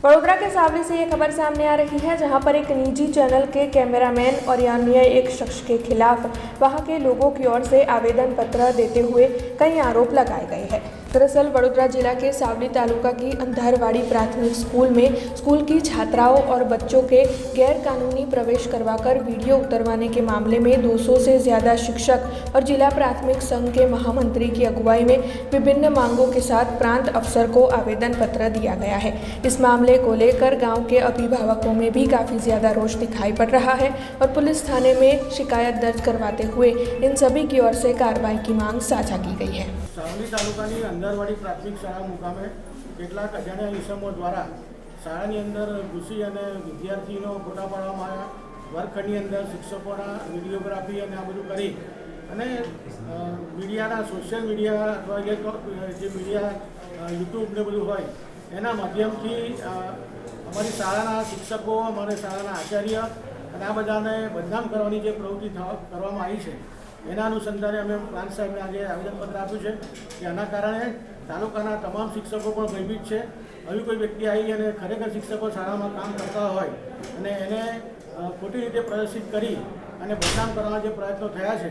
वडोदरा के सावली से ये खबर सामने आ रही है, जहां पर एक निजी चैनल के कैमरामैन और अन्य एक शख्स के खिलाफ वहां के लोगों की ओर से आवेदन पत्र देते हुए कई आरोप लगाए गए हैं। दरअसल वडोदरा जिला के सावली तालुका की अंधारवाड़ी प्राथमिक स्कूल में स्कूल की छात्राओं और बच्चों के गैर कानूनी प्रवेश करवाकर वीडियो उतरवाने के मामले में 200 से ज़्यादा शिक्षक और जिला प्राथमिक संघ के महामंत्री की अगुवाई में विभिन्न मांगों के साथ प्रांत अफसर को आवेदन पत्र दिया गया है। इस मामले को लेकर गांव के अभिभावकों में भी काफ़ी ज़्यादा रोष दिखाई पड़ रहा है और पुलिस थाने में शिकायत दर्ज करवाते हुए इन सभी की ओर से कार्रवाई की मांग साझा की गई है। સાવલી તાલુકાની અંધારવાડી પ્રાથમિક શાળા મુકામે કેટલાક અજાણ્યા ઇસમો દ્વારા શાળાની અંદર ઘૂસી અને વિદ્યાર્થીનો ફોટા પાડવામાં આવ્યા, વર્ગખંડની અંદર શિક્ષકોના વિડીયોગ્રાફી અને આ બધું કરી અને મીડિયાના સોશિયલ મીડિયા અથવા જે મીડિયા યુટ્યુબ ને બધું હોય એના માધ્યમથી અમારી શાળાના શિક્ષકો, અમારી શાળાના આચાર્ય અને આ બધાને બદનામ કરવાની જે પ્રવૃત્તિ કરવામાં આવી છે એના અનુસંધાને અમે પ્રાંત સાહેબને આજે આવેદનપત્ર આપ્યું છે કે આના કારણે તાલુકાના તમામ શિક્ષકો પણ ભયભીત છે। આવી કોઈ વ્યક્તિ આવી અને ખરેખર શિક્ષકો શાળામાં કામ કરતા હોય અને એને ખોટી રીતે પ્રદર્શિત કરી અને બદનામ કરવાના જે પ્રયત્નો થયા છે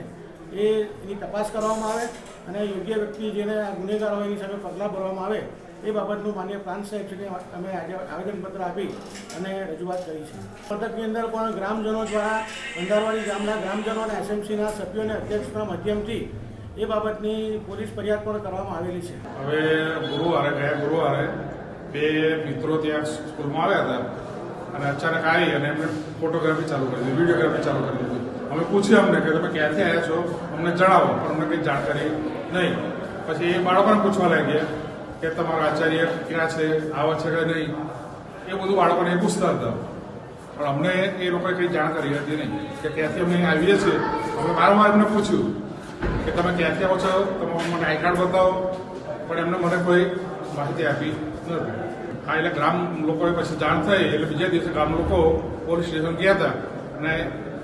એની તપાસ કરવામાં આવે અને યોગ્ય વ્યક્તિ જેને આ ગુનેગાર હોય એની સામે પગલાં ભરવામાં આવે એ બાબતનું માનીય પ્રાંત સાહેબ શ્રીને અમે આજે આવેદનપત્ર આપી અને રજૂઆત કરી છે। પંથકની અંદર પણ ગ્રામજનો દ્વારા અંધારવાડી ગામના ગ્રામજનો અને એસએમસીના સભ્યોને અધ્યક્ષના માધ્યમથી એ બાબતની પોલીસ ફરિયાદ પણ કરવામાં આવેલી છે। હવે ગયા ગુરુવારે બે મિત્રો ત્યાં સ્કૂલમાં આવ્યા હતા અને અચાનક આવી અને એમને ફોટોગ્રાફી ચાલુ કરી દીધી, વિડીયોગ્રાફી ચાલુ કરી દીધી। અમે પૂછ્યું અમને કે તમે ક્યાંથી આવ્યા છો, અમને જણાવો, પણ અમને કંઈ જાણકારી નહીં। પછી એ બાળકોને પૂછવા લાગ્યા કે તમારા આચાર્ય ક્યાં છે, આવા છે કે નહીં, એ બધું બાળકોને પૂછતા હતા, પણ અમને એ લોકોએ કંઈ જાણકારી હતી નહીં કે ક્યાંથી અમે આવીએ છીએ। અમે વારંવાર એમને પૂછ્યું કે તમે ક્યાંથી આવો છો, તમે મને આઈ કાર્ડ બતાવો, પણ એમને મને કોઈ માહિતી આપી નથી। હા, એટલે ગ્રામ લોકોએ પછી જાણ થઈ એટલે બીજા દિવસે ગામ લોકો પોલીસ સ્ટેશન ગયા હતા અને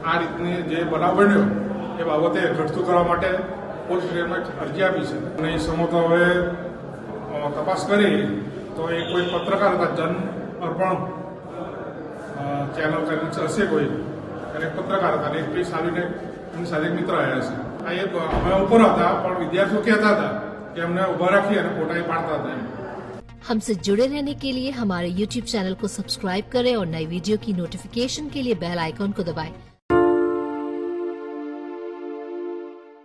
આ રીતની જે બનાવ બન્યો એ બાબતે ઘટતું કરવા માટે પોલીસ સ્ટેશનમાં અરજી આપી છે અને એ સમો તો હવે તપાસ કરી તો એ કોઈ પત્રકાર હતા, જન અર્પણ ચેનલ હશે કોઈ, અને એક પત્રકાર હતા અને એક સાવીને એમની સાથે એક મિત્ર આવ્યા છે। આ એ અમે ઉપર હતા પણ વિદ્યાર્થીઓ કહેતા હતા કે અમને ઉભા રાખી અને ફોટા પાડતા હતા। हमसे जुड़े रहने के लिए हमारे YouTube चैनल को सब्सक्राइब करें और नई वीडियो की नोटिफिकेशन के लिए बेल आइकॉन को दबाएं।